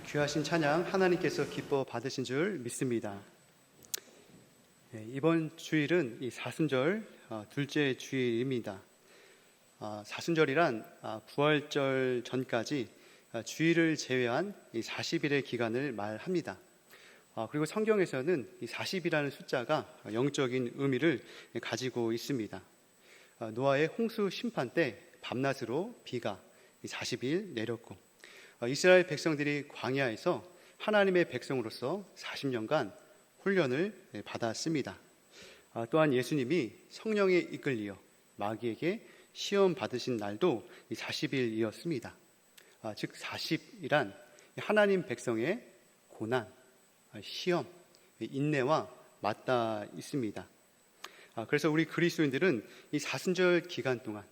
귀하신 찬양 하나님께서 기뻐 받으신 줄 믿습니다. 이번 주일은 이 사순절 둘째 주일입니다. 사순절이란 부활절 전까지 주일을 제외한 이 40일의 기간을 말합니다. 그리고 성경에서는 이 40이라는 숫자가 영적인 의미를 가지고 있습니다. 노아의 홍수 심판 때 밤낮으로 비가 40일 내렸고, 이스라엘 백성들이 광야에서 하나님의 백성으로서 40년간 훈련을 받았습니다. 또한 예수님이 성령에 이끌리어 마귀에게 시험 받으신 날도 40일이었습니다. 즉 40이란 하나님 백성의 고난, 시험, 인내와 맞닿아 있습니다. 그래서 우리 그리스도인들은 이 사순절 기간 동안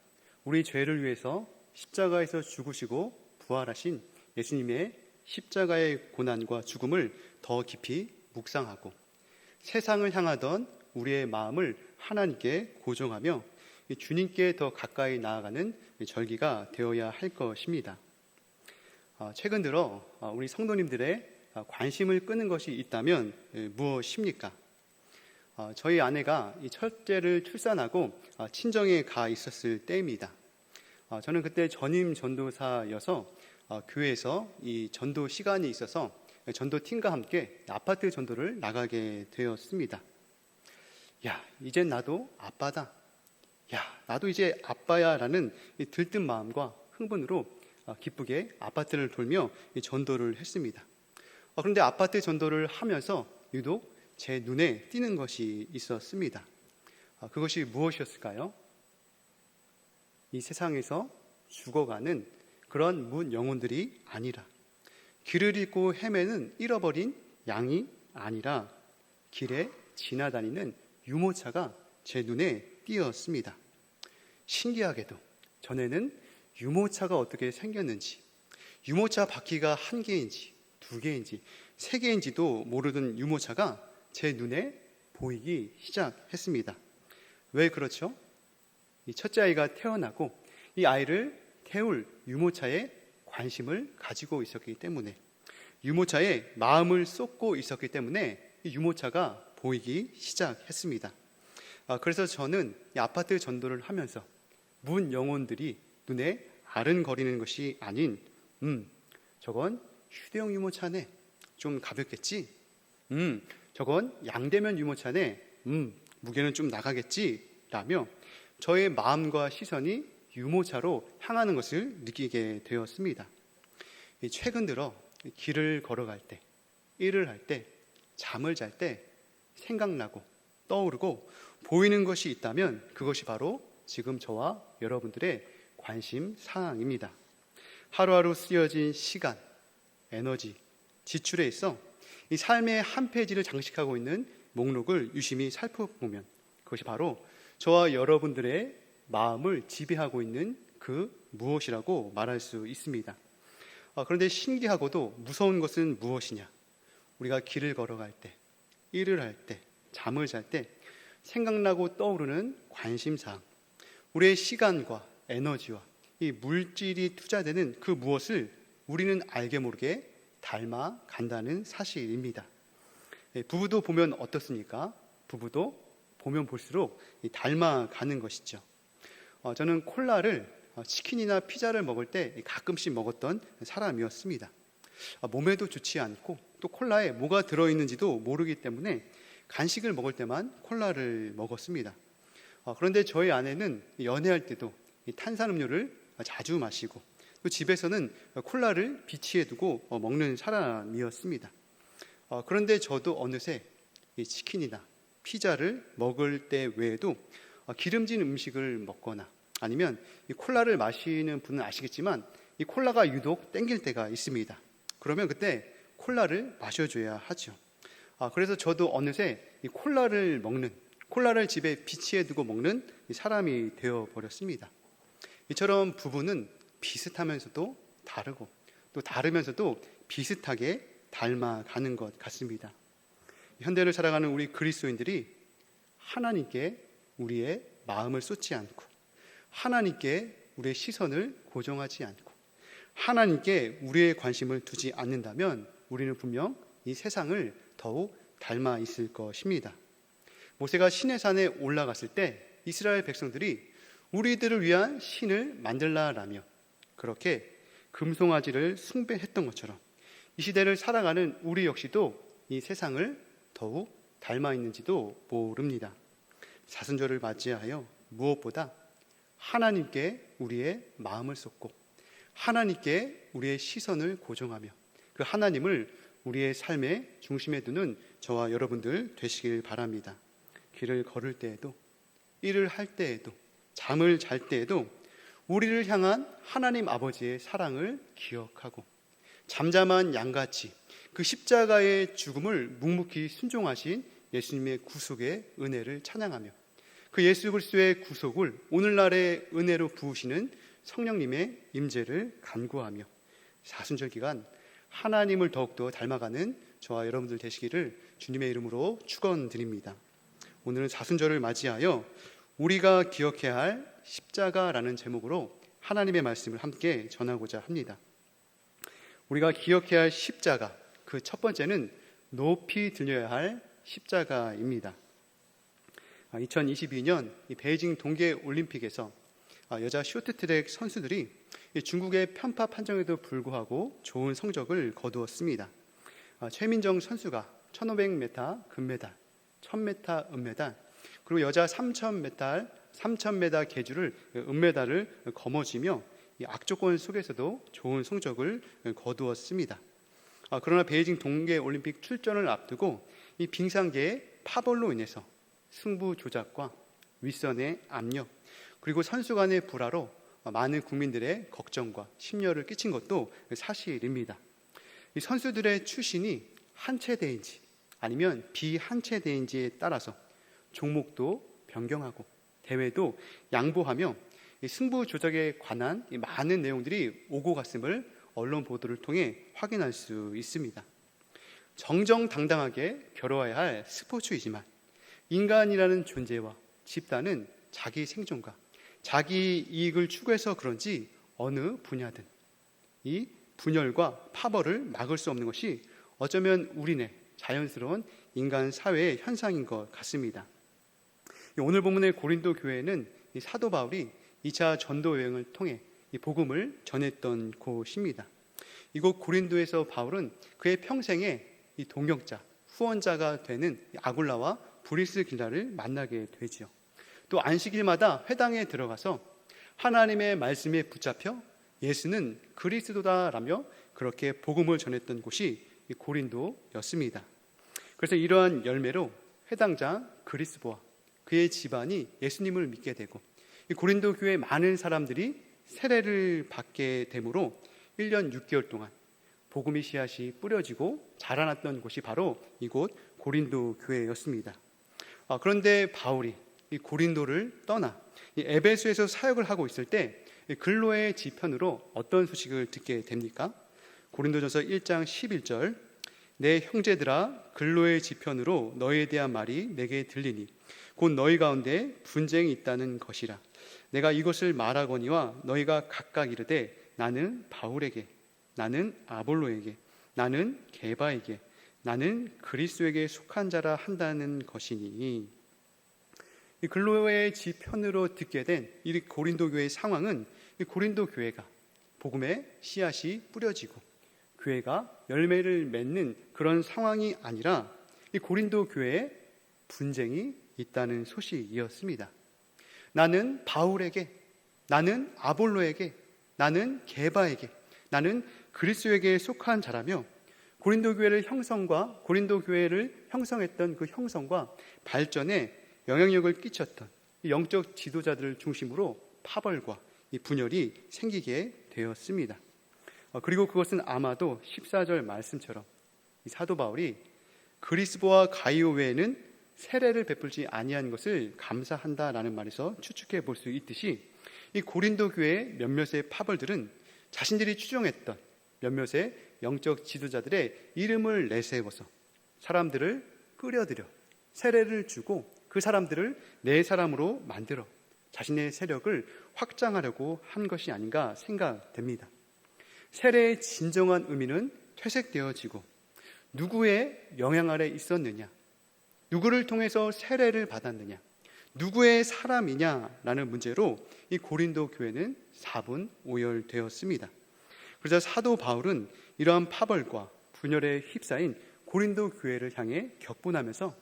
우리 죄를 위해서 십자가에서 죽으시고 부활하신 예수님의 십자가의 고난과 죽음을 더 깊이 묵상하고 세상을 향하던 우리의 마음을 하나님께 고정하며 주님께 더 가까이 나아가는 절기가 되어야 할 것입니다. 최근 들어 우리 성도님들의 관심을 끄는 것이 있다면 무엇입니까? 저희 아내가 이 첫째를 출산하고 친정에 가 있었을 때입니다. 저는 그때 전임 전도사여서 교회에서 이 전도 시간이 있어서 전도팀과 함께 아파트 전도를 나가게 되었습니다. 야, 이젠 나도 아빠다. 야, 나도 이제 아빠야 라는 들뜬 마음과 흥분으로 기쁘게 아파트를 돌며 전도를 했습니다. 그런데 아파트 전도를 하면서 유독 제 눈에 띄는 것이 있었습니다. 그것이 무엇이었을까요? 이 세상에서 죽어가는 그런 문 영혼들이 아니라, 길을 잃고 헤매는 잃어버린 양이 아니라 길에 지나다니는 유모차가 제 눈에 띄었습니다. 신기하게도 전에는 유모차가 어떻게 생겼는지, 유모차 바퀴가 한 개인지 두 개인지 세 개인지도 모르던 유모차가 제 눈에 보이기 시작했습니다. 왜 그렇죠? 이 첫째 아이가 태어나고 이 아이를 태울 유모차에 관심을 가지고 있었기 때문에, 유모차에 마음을 쏟고 있었기 때문에 이 유모차가 보이기 시작했습니다. 그래서 저는 이 아파트 전도를 하면서 문 영혼들이 눈에 아른거리는 것이 아닌 저건 휴대용 유모차네, 좀 가볍겠지. 저건 양대면 유모차네, 무게는 좀 나가겠지 라며 저의 마음과 시선이 유모차로 향하는 것을 느끼게 되었습니다. 최근 들어 길을 걸어갈 때, 일을 할 때, 잠을 잘 때 생각나고 떠오르고 보이는 것이 있다면 그것이 바로 지금 저와 여러분들의 관심 사항입니다. 하루하루 쓰여진 시간, 에너지, 지출에 있어 이 삶의 한 페이지를 장식하고 있는 목록을 유심히 살펴보면 그것이 바로 저와 여러분들의 마음을 지배하고 있는 그 무엇이라고 말할 수 있습니다. 그런데 신기하고도 무서운 것은 무엇이냐? 우리가 길을 걸어갈 때, 일을 할 때, 잠을 잘 때 생각나고 떠오르는 관심사항, 우리의 시간과 에너지와 이 물질이 투자되는 그 무엇을 우리는 알게 모르게 닮아간다는 사실입니다. 부부도 보면 어떻습니까? 부부도 보면 볼수록 닮아가는 것이죠. 저는 콜라를 치킨이나 피자를 먹을 때 가끔씩 먹었던 사람이었습니다. 몸에도 좋지 않고 또 콜라에 뭐가 들어있는지도 모르기 때문에 간식을 먹을 때만 콜라를 먹었습니다. 그런데 저희 아내는 연애할 때도 탄산음료를 자주 마시고 또 집에서는 콜라를 비치해 두고 먹는 사람이었습니다. 그런데 저도 어느새 이 치킨이나 피자를 먹을 때 외에도 기름진 음식을 먹거나 아니면 이 콜라를 마시는 분은 아시겠지만 이 콜라가 유독 땡길 때가 있습니다. 그러면 그때 콜라를 마셔줘야 하죠. 그래서 저도 어느새 이 콜라를 집에 비치해 두고 먹는 사람이 되어버렸습니다. 이처럼 부부는 비슷하면서도 다르고 또 다르면서도 비슷하게 닮아가는 것 같습니다. 현대를 살아가는 우리 그리스도인들이 하나님께 우리의 마음을 쏟지 않고 하나님께 우리의 시선을 고정하지 않고 하나님께 우리의 관심을 두지 않는다면 우리는 분명 이 세상을 더욱 닮아 있을 것입니다. 모세가 시내산에 올라갔을 때 이스라엘 백성들이 우리들을 위한 신을 만들라라며 그렇게 금송아지를 숭배했던 것처럼 이 시대를 살아가는 우리 역시도 이 세상을 더욱 닮아 있는지도 모릅니다. 사순절을 맞이하여 무엇보다 하나님께 우리의 마음을 쏟고 하나님께 우리의 시선을 고정하며 그 하나님을 우리의 삶의 중심에 두는 저와 여러분들 되시길 바랍니다. 길을 걸을 때에도, 일을 할 때에도, 잠을 잘 때에도 우리를 향한 하나님 아버지의 사랑을 기억하고 잠잠한 양같이 그 십자가의 죽음을 묵묵히 순종하신 예수님의 구속의 은혜를 찬양하며 그 예수 그리스도의 구속을 오늘날의 은혜로 부으시는 성령님의 임재를 간구하며 사순절 기간 하나님을 더욱더 닮아가는 저와 여러분들 되시기를 주님의 이름으로 축원드립니다. 오늘은 사순절을 맞이하여 우리가 기억해야 할 십자가라는 제목으로 하나님의 말씀을 함께 전하고자 합니다. 우리가 기억해야 할 십자가, 그 첫 번째는 높이 들려야 할 십자가입니다. 2022년 베이징 동계올림픽에서 여자 쇼트트랙 선수들이 중국의 편파 판정에도 불구하고 좋은 성적을 거두었습니다. 최민정 선수가 1500m 금메달, 1000m 은메달, 그리고 여자 3000m 계주를 은메달을 거머쥐며 이 악조건 속에서도 좋은 성적을 거두었습니다. 그러나 베이징 동계올림픽 출전을 앞두고 이 빙상계의 파벌로 인해서 승부 조작과 윗선의 압력 그리고 선수 간의 불화로 많은 국민들의 걱정과 심려를 끼친 것도 사실입니다. 이 선수들의 출신이 한체대인지 아니면 비한체대인지에 따라서 종목도 변경하고 대회도 양보하며 승부 조작에 관한 많은 내용들이 오고 갔음을 언론 보도를 통해 확인할 수 있습니다. 정정당당하게 겨뤄야 할 스포츠이지만 인간이라는 존재와 집단은 자기 생존과 자기 이익을 추구해서 그런지 어느 분야든 이 분열과 파벌을 막을 수 없는 것이 어쩌면 우리네 자연스러운 인간 사회의 현상인 것 같습니다. 오늘 본문의 고린도 교회는 이 사도 바울이 2차 전도 여행을 통해 이 복음을 전했던 곳입니다. 이곳 고린도에서 바울은 그의 평생에 이 동역자, 후원자가 되는 아굴라와 브리스길라를 만나게 되지요. 또 안식일마다 회당에 들어가서 하나님의 말씀에 붙잡혀 예수는 그리스도다라며 그렇게 복음을 전했던 곳이 이 고린도였습니다. 그래서 이러한 열매로 회당장 그리스보와 그의 집안이 예수님을 믿게 되고 이 고린도 교회 많은 사람들이 세례를 받게 되므로 1년 6개월 동안 복음의 씨앗이 뿌려지고 자라났던 곳이 바로 이곳 고린도 교회였습니다. 그런데 바울이 이 고린도를 떠나 이 에베소에서 사역을 하고 있을 때 글로의 지편으로 어떤 소식을 듣게 됩니까? 고린도전서 1장 11절 내 형제들아 글로의 지편으로 너희에 대한 말이 내게 들리니 곧 너희 가운데 분쟁이 있다는 것이라. 내가 이것을 말하거니와 너희가 각각 이르되 나는 바울에게, 나는 아볼로에게, 나는 게바에게, 나는 그리스도에게 속한 자라 한다는 것이니. 이 글로의 지편으로 듣게 된 이 고린도 교회의 상황은 이 고린도 교회가 복음의 씨앗이 뿌려지고 교회가 열매를 맺는 그런 상황이 아니라 이 고린도 교회에 분쟁이 있다는 소식이었습니다. 나는 바울에게, 나는 아볼로에게, 나는 게바에게, 나는 그리스도에게 속한 자라며 고린도 교회를 형성과 고린도 교회를 형성했던 그 형성과 발전에 영향력을 끼쳤던 영적 지도자들을 중심으로 파벌과 이 분열이 생기게 되었습니다. 그리고 그것은 아마도 14절 말씀처럼 이 사도 바울이 그리스보와 가이오 외에는 세례를 베풀지 아니한 것을 감사한다라는 말에서 추측해 볼 수 있듯이 이 고린도 교회의 몇몇의 파벌들은 자신들이 추종했던 몇몇의 영적 지도자들의 이름을 내세워서 사람들을 끌어들여 세례를 주고 그 사람들을 내 사람으로 만들어 자신의 세력을 확장하려고 한 것이 아닌가 생각됩니다. 세례의 진정한 의미는 퇴색되어지고 누구의 영향 아래 있었느냐, 누구를 통해서 세례를 받았느냐, 누구의 사람이냐라는 문제로 이 고린도 교회는 사분오열되었습니다. 그래서 사도 바울은 이러한 파벌과 분열에 휩싸인 고린도 교회를 향해 격분하면서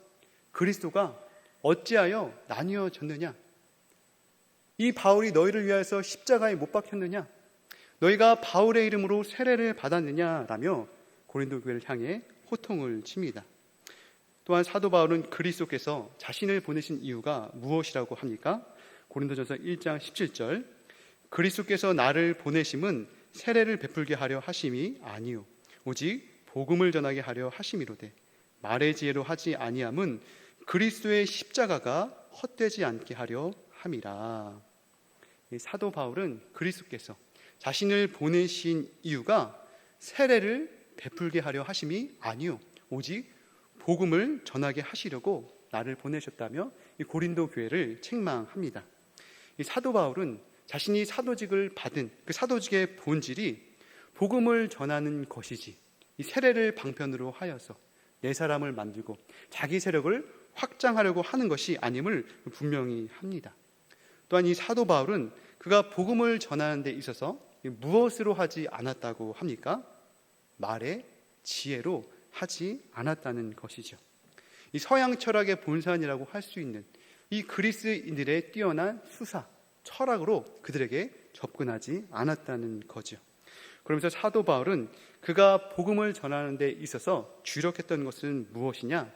그리스도가 어찌하여 나뉘어졌느냐, 이 바울이 너희를 위하여서 십자가에 못 박혔느냐, 너희가 바울의 이름으로 세례를 받았느냐라며 고린도 교회를 향해 호통을 칩니다. 또한 사도 바울은 그리스도께서 자신을 보내신 이유가 무엇이라고 합니까? 고린도전서 1장 17절, 그리스도께서 나를 보내심은 세례를 베풀게 하려 하심이 아니요 오직 복음을 전하게 하려 하심이로되 말의 지혜로 하지 아니함은 그리스도의 십자가가 헛되지 않게 하려 함이라. 사도 바울은 그리스도께서 자신을 보내신 이유가 세례를 베풀게 하려 하심이 아니요 오직 복음을 전하게 하시려고 나를 보내셨다며 이 고린도 교회를 책망합니다. 이 사도 바울은 자신이 사도직을 받은 그 사도직의 본질이 복음을 전하는 것이지 이 세례를 방편으로 하여서 내 사람을 만들고 자기 세력을 확장하려고 하는 것이 아님을 분명히 합니다. 또한 이 사도 바울은 그가 복음을 전하는 데 있어서 무엇으로 하지 않았다고 합니까? 말의 지혜로 하지 않았다는 것이죠. 이 서양 철학의 본산이라고 할 수 있는 이 그리스인들의 뛰어난 수사, 철학으로 그들에게 접근하지 않았다는 거죠. 그러면서 사도 바울은 그가 복음을 전하는 데 있어서 주력했던 것은 무엇이냐?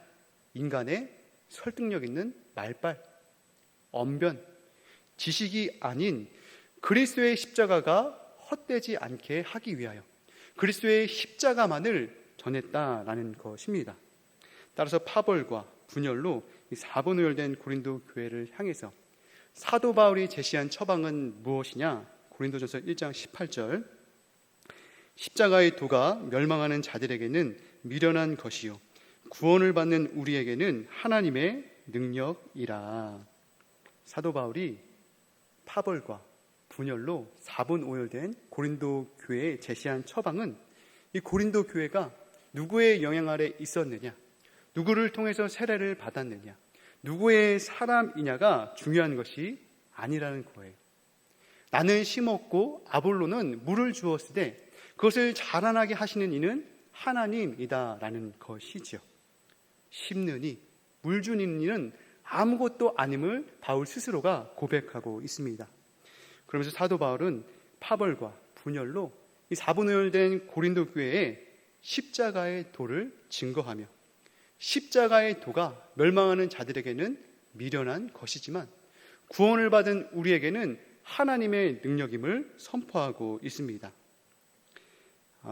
인간의 설득력 있는 말빨, 언변, 지식이 아닌 그리스도의 십자가가 헛되지 않게 하기 위하여 그리스도의 십자가만을 전했다라는 것입니다. 따라서 파벌과 분열로 사분오열된 고린도 교회를 향해서 사도 바울이 제시한 처방은 무엇이냐? 고린도전서 1장 18절, 십자가의 도가 멸망하는 자들에게는 미련한 것이요 구원을 받는 우리에게는 하나님의 능력이라. 사도 바울이 파벌과 분열로 사분오열된 고린도 교회에 제시한 처방은 이 고린도 교회가 누구의 영향 아래 있었느냐, 누구를 통해서 세례를 받았느냐, 누구의 사람이냐가 중요한 것이 아니라는 거예요. 나는 심었고 아볼로는 물을 주었으되 그것을 자라나게 하시는 이는 하나님이다라는 것이죠. 심는 이, 물 주는 이는 아무것도 아님을 바울 스스로가 고백하고 있습니다. 그러면서 사도 바울은 파벌과 분열로 이 사분오열된 고린도 교회에 십자가의 도를 증거하며 십자가의 도가 멸망하는 자들에게는 미련한 것이지만 구원을 받은 우리에게는 하나님의 능력임을 선포하고 있습니다.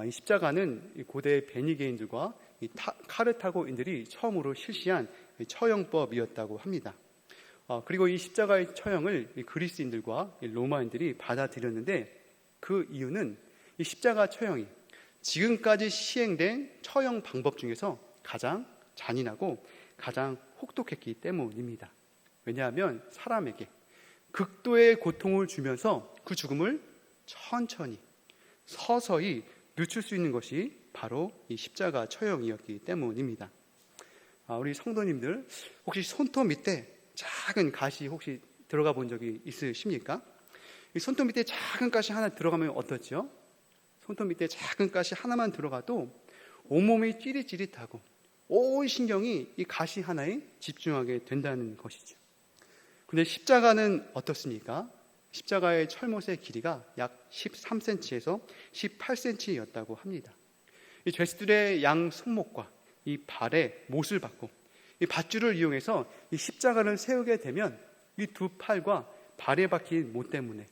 이 십자가는 고대 베니게인들과 카르타고인들이 처음으로 실시한 처형법이었다고 합니다. 그리고 이 십자가의 처형을 그리스인들과 로마인들이 받아들였는데 그 이유는 이 십자가 처형이 지금까지 시행된 처형 방법 중에서 가장 잔인하고 가장 혹독했기 때문입니다. 왜냐하면 사람에게 극도의 고통을 주면서 그 죽음을 천천히 서서히 늦출 수 있는 것이 바로 이 십자가 처형이었기 때문입니다. 우리 성도님들 혹시 손톱 밑에 작은 가시 혹시 들어가 본 적이 있으십니까? 이 손톱 밑에 작은 가시 하나 들어가면 어떻죠? 손톱 밑에 작은 가시 하나만 들어가도 온몸이 찌릿찌릿하고 온 신경이 이 가시 하나에 집중하게 된다는 것이죠. 근데 십자가는 어떻습니까? 십자가의 철못의 길이가 약 13cm에서 18cm였다고 합니다. 이 죄수들의 양 손목과 이 발에 못을 받고 이 밧줄을 이용해서 이 십자가를 세우게 되면 이 두 팔과 발에 박힌 못 때문에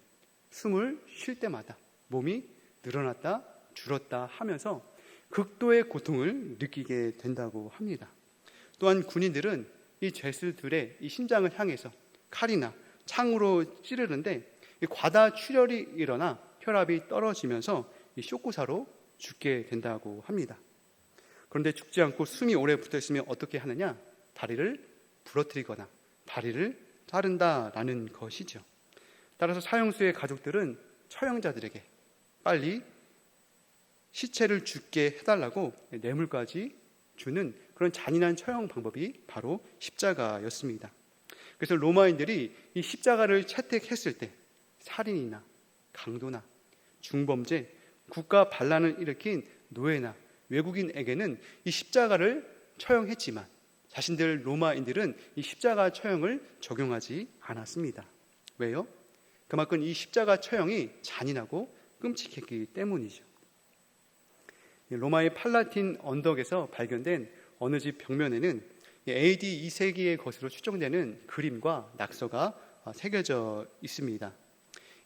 숨을 쉴 때마다 몸이 늘어났다 줄었다 하면서 극도의 고통을 느끼게 된다고 합니다. 또한 군인들은 이 죄수들의 이 심장을 향해서 칼이나 창으로 찌르는데 과다 출혈이 일어나 혈압이 떨어지면서 이 쇼크사로 죽게 된다고 합니다. 그런데 죽지 않고 숨이 오래 붙어 있으면 어떻게 하느냐? 다리를 부러뜨리거나 다리를 자른다라는 것이죠. 따라서 사형수의 가족들은 처형자들에게 빨리 시체를 죽게 해달라고 뇌물까지 주는 그런 잔인한 처형 방법이 바로 십자가였습니다. 그래서 로마인들이 이 십자가를 채택했을 때 살인이나 강도나 중범죄, 국가 반란을 일으킨 노예나 외국인에게는 이 십자가를 처형했지만 자신들 로마인들은 이 십자가 처형을 적용하지 않았습니다. 왜요? 그만큼 이 십자가 처형이 잔인하고 끔찍했기 때문이죠. 로마의 팔라틴 언덕에서 발견된 어느 집 벽면에는 AD 2세기의 것으로 추정되는 그림과 낙서가 새겨져 있습니다.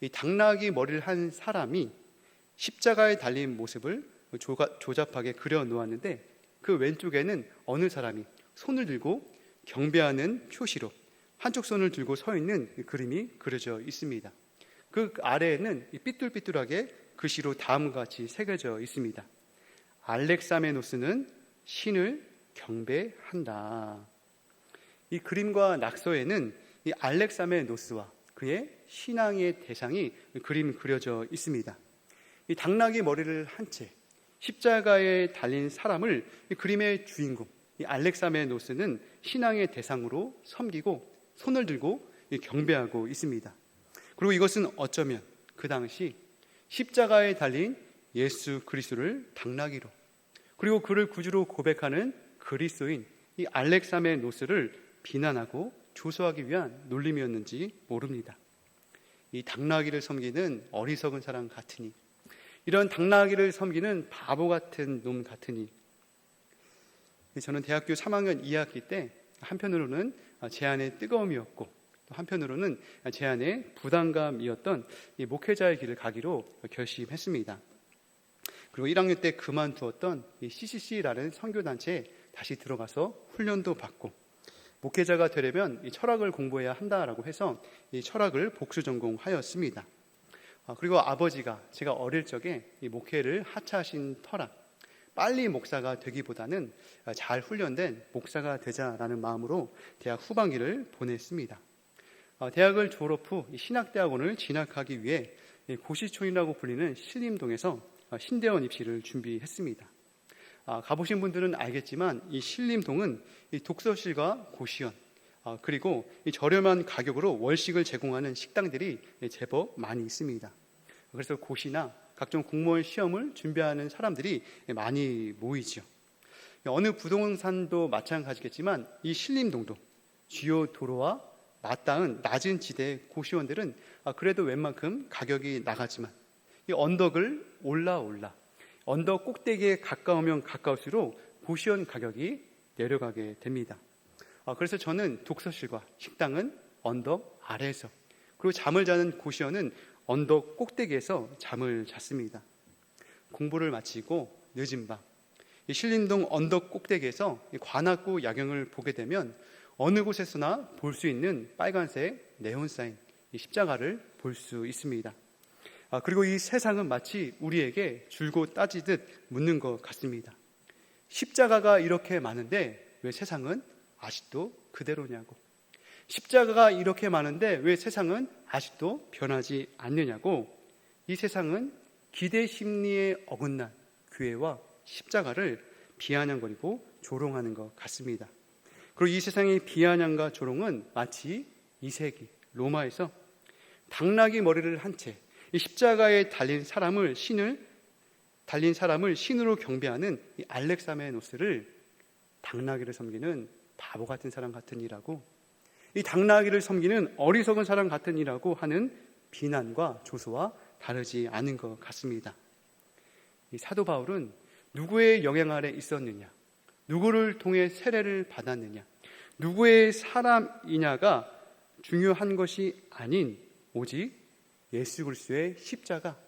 이 당나귀 머리를 한 사람이 십자가에 달린 모습을 조잡하게 그려 놓았는데 그 왼쪽에는 어느 사람이 손을 들고 경배하는 표시로 한쪽 손을 들고 서 있는 그림이 그려져 있습니다. 그 아래에는 삐뚤삐뚤하게 글씨로 다음과 같이 새겨져 있습니다. 알렉사메노스는 신을 경배한다. 이 그림과 낙서에는 이 알렉사메노스와 그의 신앙의 대상이 그림 그려져 있습니다. 이 당나귀 머리를 한 채 십자가에 달린 사람을 이 그림의 주인공 이 알렉사메노스는 신앙의 대상으로 섬기고 손을 들고 경배하고 있습니다. 그리고 이것은 어쩌면 그 당시 십자가에 달린 예수 그리스도를 당나귀로 그리고 그를 구주로 고백하는 그리스도인 이 알렉사메노스를 비난하고 조소하기 위한 놀림이었는지 모릅니다. 이 당나귀를 섬기는 어리석은 사람 같으니, 이런 당나귀를 섬기는 바보 같은 놈 같으니. 저는 대학교 3학년 2학기 때 한편으로는 제 안에 뜨거움이었고 또 한편으로는 제 안에 부담감이었던 이 목회자의 길을 가기로 결심했습니다. 그리고 1학년 때 그만두었던 이 CCC라는 선교단체에 다시 들어가서 훈련도 받고 목회자가 되려면 이 철학을 공부해야 한다라고 해서 이 철학을 복수 전공하였습니다. 그리고 아버지가 제가 어릴 적에 이 목회를 하차하신 터라 빨리 목사가 되기보다는 잘 훈련된 목사가 되자라는 마음으로 대학 후반기를 보냈습니다. 대학을 졸업 후 신학대학원을 진학하기 위해 고시촌이라고 불리는 신림동에서 신대원 입시를 준비했습니다. 가보신 분들은 알겠지만 이 신림동은 이 독서실과 고시원 그리고 이 저렴한 가격으로 월식을 제공하는 식당들이 제법 많이 있습니다. 그래서 고시나 각종 공무원 시험을 준비하는 사람들이 많이 모이죠. 어느 부동산도 마찬가지겠지만 이 신림동도 주요 도로와 맞닿은 낮은 지대 고시원들은 그래도 웬만큼 가격이 나가지만 이 언덕을 올라 언덕 꼭대기에 가까우면 가까울수록 고시원 가격이 내려가게 됩니다. 그래서 저는 독서실과 식당은 언덕 아래에서, 그리고 잠을 자는 고시원은 언덕 꼭대기에서 잠을 잤습니다. 공부를 마치고 늦은 밤 이 신림동 언덕 꼭대기에서 관악구 야경을 보게 되면 어느 곳에서나 볼 수 있는 빨간색 네온 사인 이 십자가를 볼 수 있습니다. 그리고 이 세상은 마치 우리에게 줄곧 따지듯 묻는 것 같습니다. 십자가가 이렇게 많은데 왜 세상은 아직도 그대로냐고, 십자가가 이렇게 많은데 왜 세상은 아직도 변하지 않느냐고. 이 세상은 기대 심리에 어긋난 교회와 십자가를 비아냥거리고 조롱하는 것 같습니다. 그리고 이 세상의 비아냥과 조롱은 마치 2세기 로마에서 당나귀 머리를 한 채 이 십자가에 달린 사람을 신으로 경배하는 이 알렉사메노스를 당나귀를 섬기는 바보 같은 사람 같은 이라고, 이 당나귀를 섬기는 어리석은 사람 같은 이라고 하는 비난과 조소와 다르지 않은 것 같습니다. 이 사도 바울은 누구의 영향 아래 있었느냐, 누구를 통해 세례를 받았느냐, 누구의 사람이냐가 중요한 것이 아닌 오직 예수 그리스도의 십자가,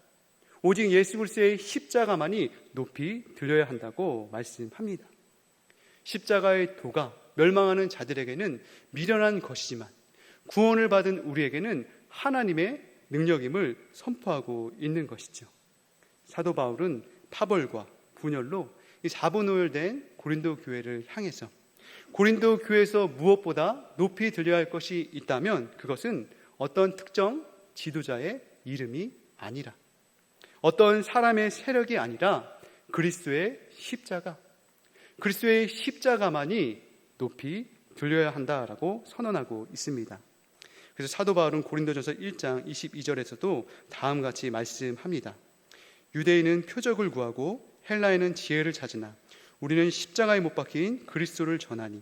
오직 예수 그리스도의 십자가만이 높이 들려야 한다고 말씀합니다. 십자가의 도가 멸망하는 자들에게는 미련한 것이지만 구원을 받은 우리에게는 하나님의 능력임을 선포하고 있는 것이죠. 사도 바울은 파벌과 분열로 이 사분오열된 고린도 교회를 향해서 고린도 교회에서 무엇보다 높이 들려야 할 것이 있다면 그것은 어떤 특정 지도자의 이름이 아니라, 어떤 사람의 세력이 아니라 그리스도의 십자가, 그리스도의 십자가만이 높이 들려야 한다라고 선언하고 있습니다. 그래서 사도 바울은 고린도전서 1장 22절에서도 다음과 같이 말씀합니다. 유대인은 표적을 구하고 헬라인은 지혜를 찾으나 우리는 십자가에 못 박힌 그리스도를 전하니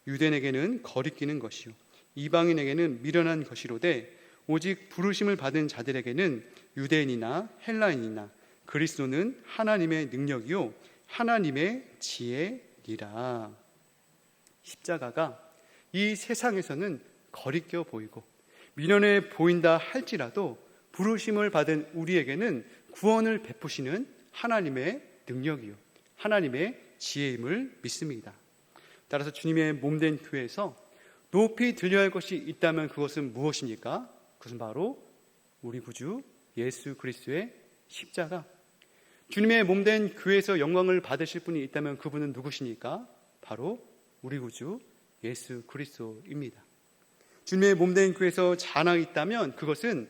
유대인에게는 거리끼는 것이요 이방인에게는 미련한 것이로되 오직 부르심을 받은 자들에게는 유대인이나 헬라인이나 그리스도는 하나님의 능력이요 하나님의 지혜니라. 십자가가 이 세상에서는 거리껴 보이고 미련해 보인다 할지라도 부르심을 받은 우리에게는 구원을 베푸시는 하나님의 능력이요 하나님의 지혜임을 믿습니다. 따라서 주님의 몸된 교회에서 높이 들려야 할 것이 있다면 그것은 무엇입니까? 그것은 바로 우리 구주 예수 그리스도의 십자가. 주님의 몸된 교회에서 영광을 받으실 분이 있다면 그분은 누구십니까? 바로 우리 구주 예수 그리스도입니다. 주님의 몸된 교회에서 자랑이 있다면 그것은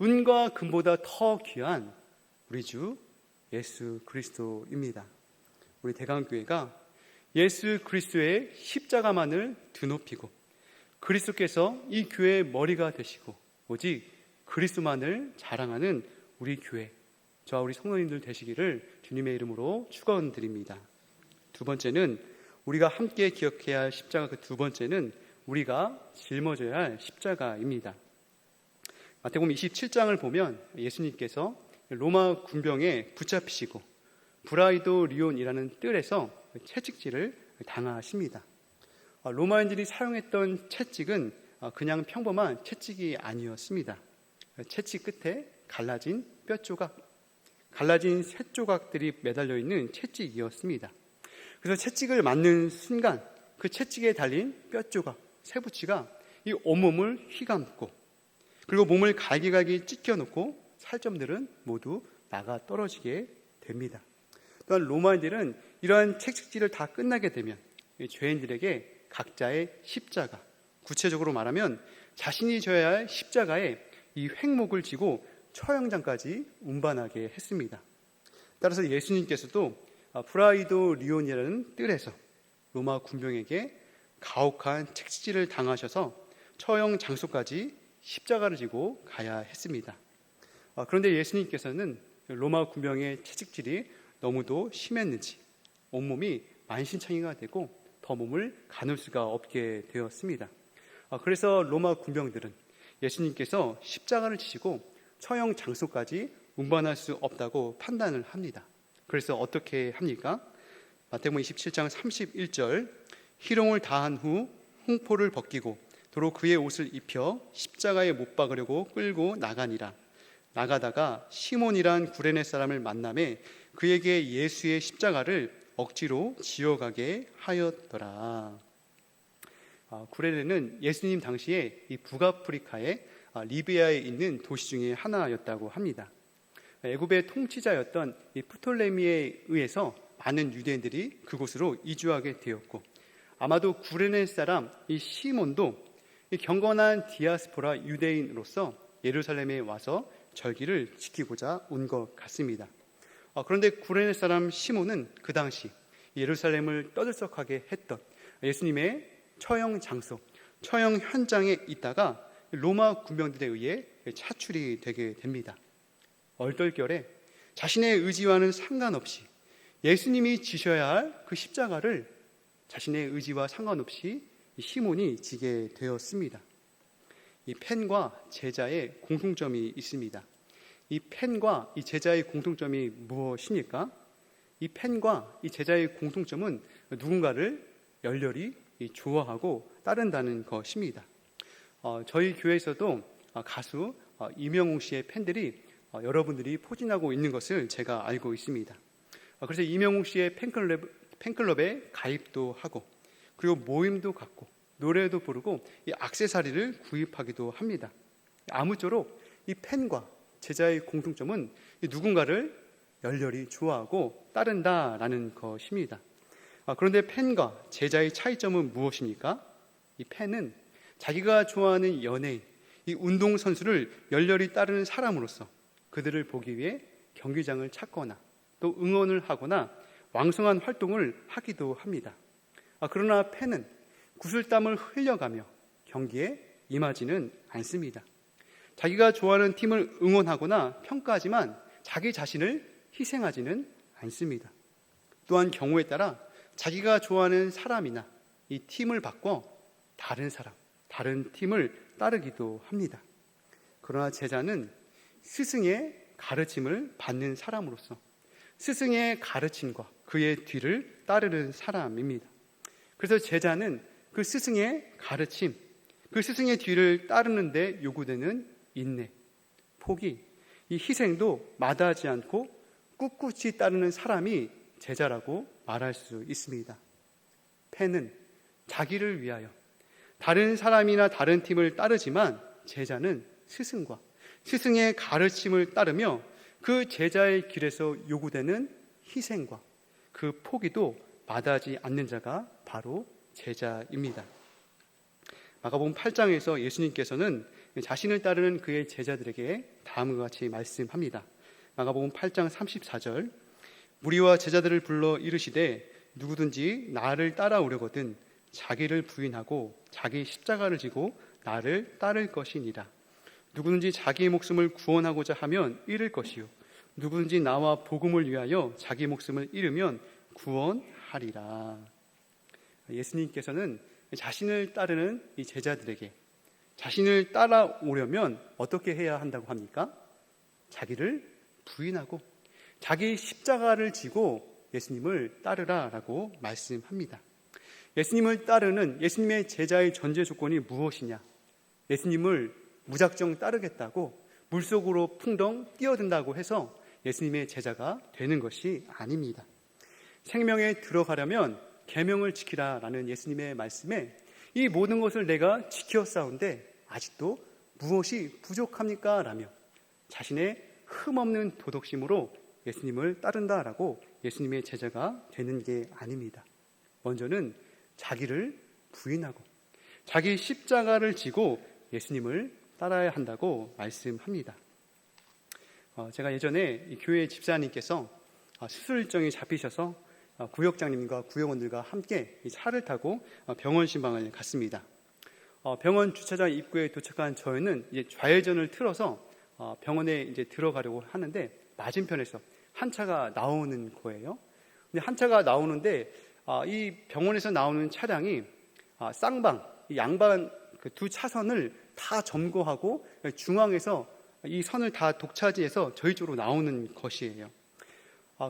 은과 금보다 더 귀한 우리 주 예수 그리스도입니다. 우리 대강교회가 예수 그리스도의 십자가만을 드높이고 그리스도께서 이 교회의 머리가 되시고 오직 그리스도만을 자랑하는 우리 교회, 저와 우리 성도님들 되시기를 주님의 이름으로 축원드립니다. 두 번째는 우리가 함께 기억해야 할 십자가, 그 두 번째는 우리가 짊어져야 할 십자가입니다. 마태복음 27장을 보면 예수님께서 로마 군병에 붙잡히시고 브라이도 리온이라는 뜰에서 채찍질을 당하십니다. 로마인들이 사용했던 채찍은 그냥 평범한 채찍이 아니었습니다. 채찍 끝에 갈라진 뼈 조각, 갈라진 새 조각들이 매달려 있는 채찍이었습니다. 그래서 채찍을 맞는 순간 그 채찍에 달린 뼈 조각, 쇠붙이가 이 온몸을 휘감고 그리고 몸을 갈기갈기 찢겨놓고 살점들은 모두 나가 떨어지게 됩니다. 또한 로마인들은 이러한 채찍질을 다 끝나게 되면 죄인들에게 각자의 십자가, 구체적으로 말하면 자신이 져야 할 십자가에 이 횡목을 지고 처형장까지 운반하게 했습니다. 따라서 예수님께서도 브라이도 리온이라는 뜰에서 로마 군병에게 가혹한 채찍질을 당하셔서 처형 장소까지 십자가를 지고 가야 했습니다. 그런데 예수님께서는 로마 군병의 채찍질이 너무도 심했는지 온몸이 만신창이가 되고 더 몸을 가눌 수가 없게 되었습니다. 그래서 로마 군병들은 예수님께서 십자가를 지시고 처형 장소까지 운반할 수 없다고 판단을 합니다. 그래서 어떻게 합니까? 마태복음 27장 31절, 희롱을 다한 후 홍포를 벗기고 도로 그의 옷을 입혀 십자가에 못 박으려고 끌고 나가니라. 나가다가 시몬이란 구레네 사람을 만나매 그에게 예수의 십자가를 억지로 지어가게 하였더라. 구레네는 예수님 당시에 이 북아프리카의 리비아에 있는 도시 중에 하나였다고 합니다. 애굽의 통치자였던 이 프톨레미에 의해서 많은 유대인들이 그곳으로 이주하게 되었고 아마도 구레네 사람 이 시몬도 이 경건한 디아스포라 유대인으로서 예루살렘에 와서 절기를 지키고자 온 것 같습니다. 그런데 구레네 사람 시몬은 그 당시 예루살렘을 떠들썩하게 했던 예수님의 처형 장소, 처형 현장에 있다가 로마 군병들에 의해 차출이 되게 됩니다. 얼떨결에 자신의 의지와는 상관없이 예수님이 지셔야 할 그 십자가를 자신의 의지와 상관없이 시몬이 지게 되었습니다. 이 펜과 제자의 공통점이 있습니다. 이 펜과 이 제자의 공통점이 무엇입니까? 이 펜과 이 제자의 공통점은 누군가를 열렬히 좋아하고 따른다는 것입니다. 저희 교회에서도 가수 이명웅 씨의 팬들이 여러분들이 포진하고 있는 것을 제가 알고 있습니다. 그래서 이명웅 씨의 팬클럽에 가입도 하고 그리고 모임도 갖고 노래도 부르고 이 액세서리를 구입하기도 합니다. 아무쪼록 이 팬과 제자의 공통점은 누군가를 열렬히 좋아하고 따른다라는 것입니다. 그런데 팬과 제자의 차이점은 무엇입니까? 이 팬은 자기가 좋아하는 연예인, 이 운동선수를 열렬히 따르는 사람으로서 그들을 보기 위해 경기장을 찾거나 또 응원을 하거나 왕성한 활동을 하기도 합니다. 그러나 팬은 구슬땀을 흘려가며 경기에 임하지는 않습니다. 자기가 좋아하는 팀을 응원하거나 평가하지만 자기 자신을 희생하지는 않습니다. 또한 경우에 따라 자기가 좋아하는 사람이나 이 팀을 바꿔 다른 사람, 다른 팀을 따르기도 합니다. 그러나 제자는 스승의 가르침을 받는 사람으로서 스승의 가르침과 그의 뒤를 따르는 사람입니다. 그래서 제자는 그 스승의 가르침, 그 스승의 뒤를 따르는 데 요구되는 인내, 포기, 이 희생도 마다하지 않고 꿋꿋이 따르는 사람이 제자라고 말할 수 있습니다. 팬은 자기를 위하여 다른 사람이나 다른 팀을 따르지만 제자는 스승과 스승의 가르침을 따르며 그 제자의 길에서 요구되는 희생과 그 포기도 마다하지 않는 자가 바로 제자입니다. 마가복음 8장에서 예수님께서는 자신을 따르는 그의 제자들에게 다음과 같이 말씀합니다. 마가복음 8장 34절, 무리와 제자들을 불러 이르시되 누구든지 나를 따라오려거든 자기를 부인하고 자기 십자가를 지고 나를 따를 것이니라. 누구든지 자기의 목숨을 구원하고자 하면 잃을 것이요 누구든지 나와 복음을 위하여 자기 목숨을 잃으면 구원하리라. 예수님께서는 자신을 따르는 이 제자들에게 자신을 따라오려면 어떻게 해야 한다고 합니까? 자기를 부인하고 자기 십자가를 지고 예수님을 따르라라고 말씀합니다. 예수님을 따르는 예수님의 제자의 전제 조건이 무엇이냐? 예수님을 무작정 따르겠다고 물속으로 풍덩 뛰어든다고 해서 예수님의 제자가 되는 것이 아닙니다. 생명에 들어가려면 계명을 지키라라는 예수님의 말씀에 이 모든 것을 내가 지켰사온데 아직도 무엇이 부족합니까? 라며 자신의 흠없는 도덕심으로 예수님을 따른다라고 예수님의 제자가 되는 게 아닙니다. 먼저는 자기를 부인하고 자기 십자가를 지고 예수님을 따라야 한다고 말씀합니다. 제가 예전에 이 교회 집사님께서 수술 일정이 잡히셔서 구역장님과 구역원들과 함께 차를 타고 병원 신방을 갔습니다. 병원 주차장 입구에 도착한 저희는 이제 좌회전을 틀어서 병원에 이제 들어가려고 하는데 맞은편에서 한 차가 나오는 거예요. 근데 한 차가 나오는데 이 병원에서 나오는 차량이 쌍방, 이 양방 그 두 차선을 다 점거하고 중앙에서 이 선을 다 독차지해서 저희 쪽으로 나오는 것이에요.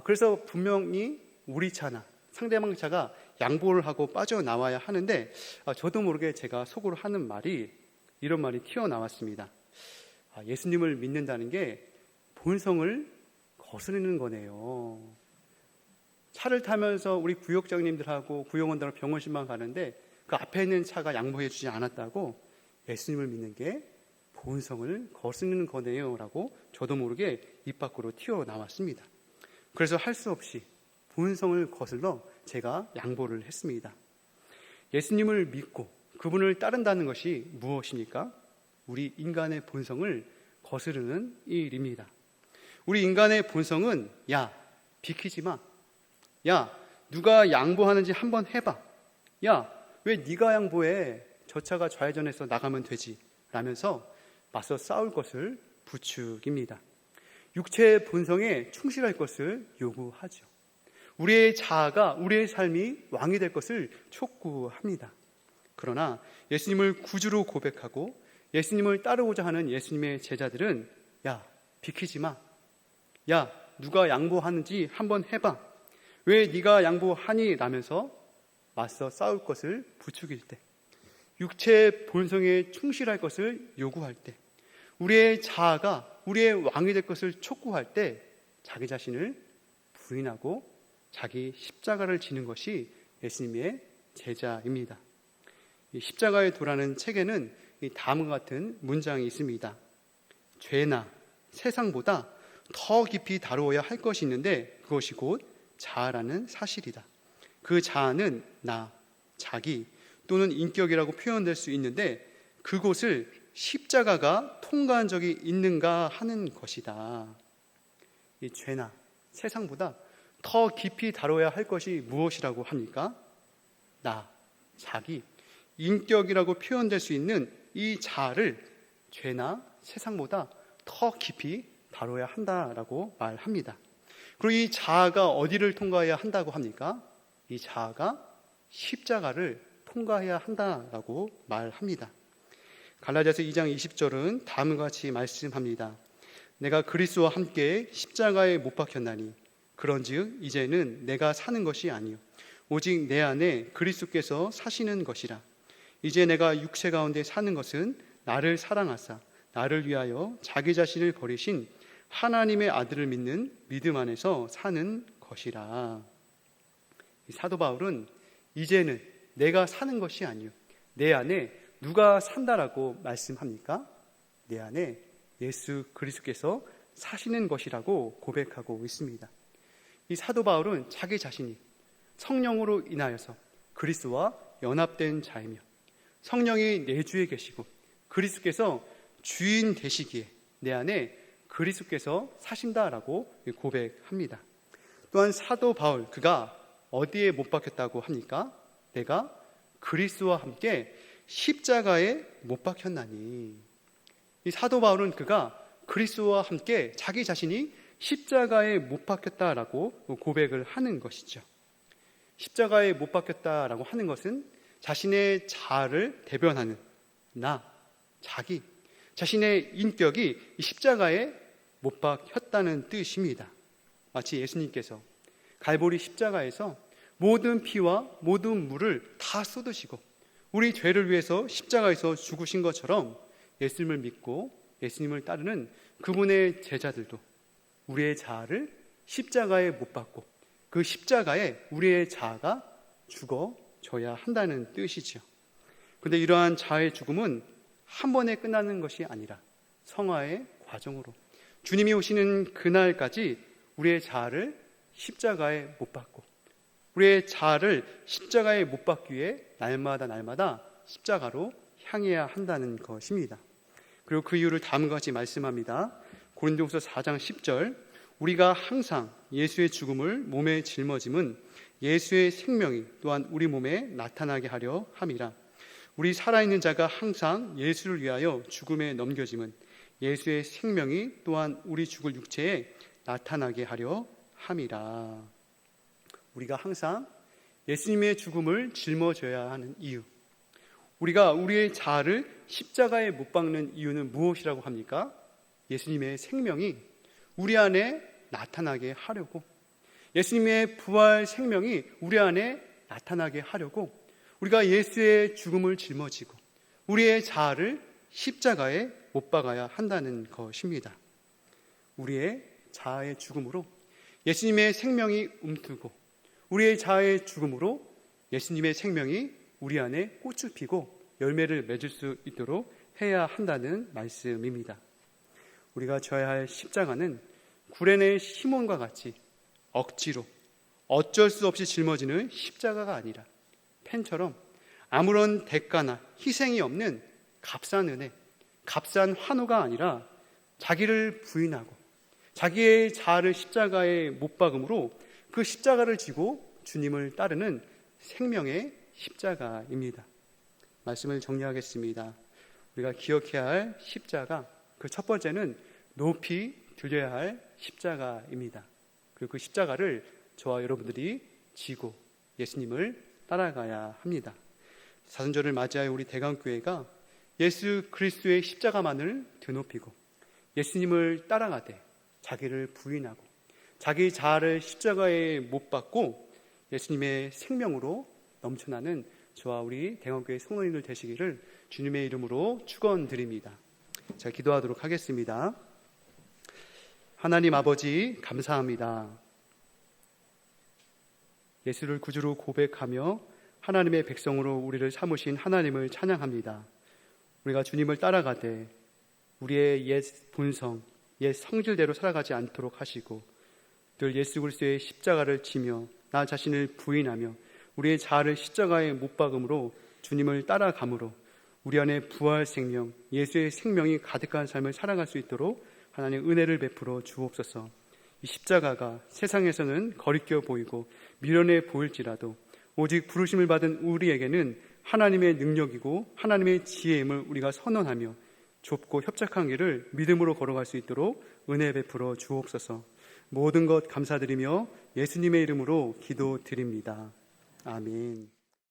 그래서 분명히 우리 차나 상대방 차가 양보를 하고 빠져나와야 하는데 저도 모르게 제가 속으로 하는 말이 이런 말이 튀어나왔습니다. 예수님을 믿는다는 게 본성을 거스르는 거네요. 차를 타면서 우리 구역장님들하고 구역원들하고 병원 신방 가는데 그 앞에 있는 차가 양보해 주지 않았다고 예수님을 믿는 게 본성을 거스르는 거네요 라고 저도 모르게 입 밖으로 튀어나왔습니다. 그래서 할 수 없이 본성을 거슬러 제가 양보를 했습니다. 예수님을 믿고 그분을 따른다는 것이 무엇입니까? 우리 인간의 본성을 거스르는 일입니다. 우리 인간의 본성은 야, 비키지 마. 야, 누가 양보하는지 한번 해봐. 야, 왜 네가 양보해? 저 차가 좌회전해서 나가면 되지. 라면서 맞서 싸울 것을 부추깁니다. 육체의 본성에 충실할 것을 요구하죠. 우리의 자아가 우리의 삶이 왕이 될 것을 촉구합니다. 그러나 예수님을 구주로 고백하고 예수님을 따르고자 하는 예수님의 제자들은 야, 비키지 마. 야, 누가 양보하는지 한번 해봐. 왜 네가 양보하니? 라면서 맞서 싸울 것을 부추길 때, 육체의 본성에 충실할 것을 요구할 때, 우리의 자아가 우리의 왕이 될 것을 촉구할 때 자기 자신을 부인하고 자기 십자가를 지는 것이 예수님의 제자입니다. 이 십자가의 도라는 책에는 다음과 같은 문장이 있습니다. 죄나 세상보다 더 깊이 다루어야 할 것이 있는데 그것이 곧 자아라는 사실이다. 그 자아는 나, 자기 또는 인격이라고 표현될 수 있는데 그곳을 십자가가 통과한 적이 있는가 하는 것이다. 이 죄나 세상보다 더 깊이 다뤄야 할 것이 무엇이라고 합니까? 나, 자기, 인격이라고 표현될 수 있는 이 자아를 죄나 세상보다 더 깊이 다뤄야 한다라고 말합니다. 그리고 이 자아가 어디를 통과해야 한다고 합니까? 이 자아가 십자가를 통과해야 한다라고 말합니다. 갈라디아서 2장 20절은 다음과 같이 말씀합니다. 내가 그리스도와 함께 십자가에 못 박혔나니 그런즉 이제는 내가 사는 것이 아니요 오직 내 안에 그리스도께서 사시는 것이라. 이제 내가 육체 가운데 사는 것은 나를 사랑하사 나를 위하여 자기 자신을 버리신 하나님의 아들을 믿는 믿음 안에서 사는 것이라. 사도 바울은 이제는 내가 사는 것이 아니요 내 안에 누가 산다라고 말씀합니까? 내 안에 예수 그리스도께서 사시는 것이라고 고백하고 있습니다. 이 사도 바울은 자기 자신이 성령으로 인하여서 그리스도와 연합된 자이며 성령이 내 주에 계시고 그리스도께서 주인 되시기에 내 안에 그리스도께서 사신다라고 고백합니다. 또한 사도 바울 그가 어디에 못 박혔다고 합니까? 내가 그리스도와 함께 십자가에 못 박혔나니. 이 사도 바울은 그가 그리스도와 함께 자기 자신이 십자가에 못 박혔다라고 고백을 하는 것이죠. 십자가에 못 박혔다라고 하는 것은 자신의 자아를 대변하는 나, 자기, 자신의 인격이 이 십자가에 못 박혔다는 뜻입니다. 마치 예수님께서 갈보리 십자가에서 모든 피와 모든 물을 다 쏟으시고 우리 죄를 위해서 십자가에서 죽으신 것처럼 예수님을 믿고 예수님을 따르는 그분의 제자들도 우리의 자아를 십자가에 못 박고 그 십자가에 우리의 자아가 죽어져야 한다는 뜻이죠. 그런데 이러한 자아의 죽음은 한 번에 끝나는 것이 아니라 성화의 과정으로 주님이 오시는 그날까지 우리의 자아를 십자가에 못 박고 우리의 자아를 십자가에 못 박기 위해 날마다 십자가로 향해야 한다는 것입니다. 그리고 그 이유를 다음과 같이 말씀합니다. 고린도후서 4장 10절 우리가 항상 예수의 죽음을 몸에 짊어짐은 예수의 생명이 또한 우리 몸에 나타나게 하려 함이라. 우리 살아있는 자가 항상 예수를 위하여 죽음에 넘겨짐은 예수의 생명이 또한 우리 죽을 육체에 나타나게 하려 함이라. 우리가 항상 예수님의 죽음을 짊어져야 하는 이유, 우리가 우리의 자아를 십자가에 못 박는 이유는 무엇이라고 합니까? 예수님의 생명이 우리 안에 나타나게 하려고, 예수님의 부활 생명이 우리 안에 나타나게 하려고 우리가 예수의 죽음을 짊어지고 우리의 자아를 십자가에 못 박아야 한다는 것입니다. 우리의 자아의 죽음으로 예수님의 생명이 움트고 우리의 자아의 죽음으로 예수님의 생명이 우리 안에 꽃을 피고 열매를 맺을 수 있도록 해야 한다는 말씀입니다. 우리가 져야 할 십자가는 구레네 시몬과 같이 억지로 어쩔 수 없이 짊어지는 십자가가 아니라 펜처럼 아무런 대가나 희생이 없는 값싼 은혜, 값싼 환호가 아니라 자기를 부인하고 자기의 자아를 십자가에 못 박음으로 그 십자가를 지고 주님을 따르는 생명의 십자가입니다. 말씀을 정리하겠습니다. 우리가 기억해야 할 십자가, 그 첫 번째는 높이 들려야 할 십자가입니다. 그리고 그 십자가를 저와 여러분들이 지고 예수님을 따라가야 합니다. 사순절을 맞이하여 우리 대강교회가 예수 그리스도의 십자가만을 드높이고 예수님을 따라가되 자기를 부인하고 자기 자아를 십자가에 못 박고 예수님의 생명으로 넘쳐나는 저와 우리 대강교회 성도님들 되시기를 주님의 이름으로 축원드립니다. 자, 기도하도록 하겠습니다. 하나님 아버지 감사합니다. 예수를 구주로 고백하며 하나님의 백성으로 우리를 삼으신 하나님을 찬양합니다. 우리가 주님을 따라가되 우리의 옛 본성, 옛 성질대로 살아가지 않도록 하시고 늘 예수 그리스도의 십자가를 지며 나 자신을 부인하며 우리의 자아를 십자가에 못 박음으로 주님을 따라감으로 우리 안에 부활 생명, 예수의 생명이 가득한 삶을 살아갈 수 있도록 하나님 은혜를 베풀어 주옵소서. 이 십자가가 세상에서는 거리끼어 보이고 미련해 보일지라도 오직 부르심을 받은 우리에게는 하나님의 능력이고 하나님의 지혜임을 우리가 선언하며 좁고 협착한 길을 믿음으로 걸어갈 수 있도록 은혜 베풀어 주옵소서. 모든 것 감사드리며 예수님의 이름으로 기도드립니다. 아멘.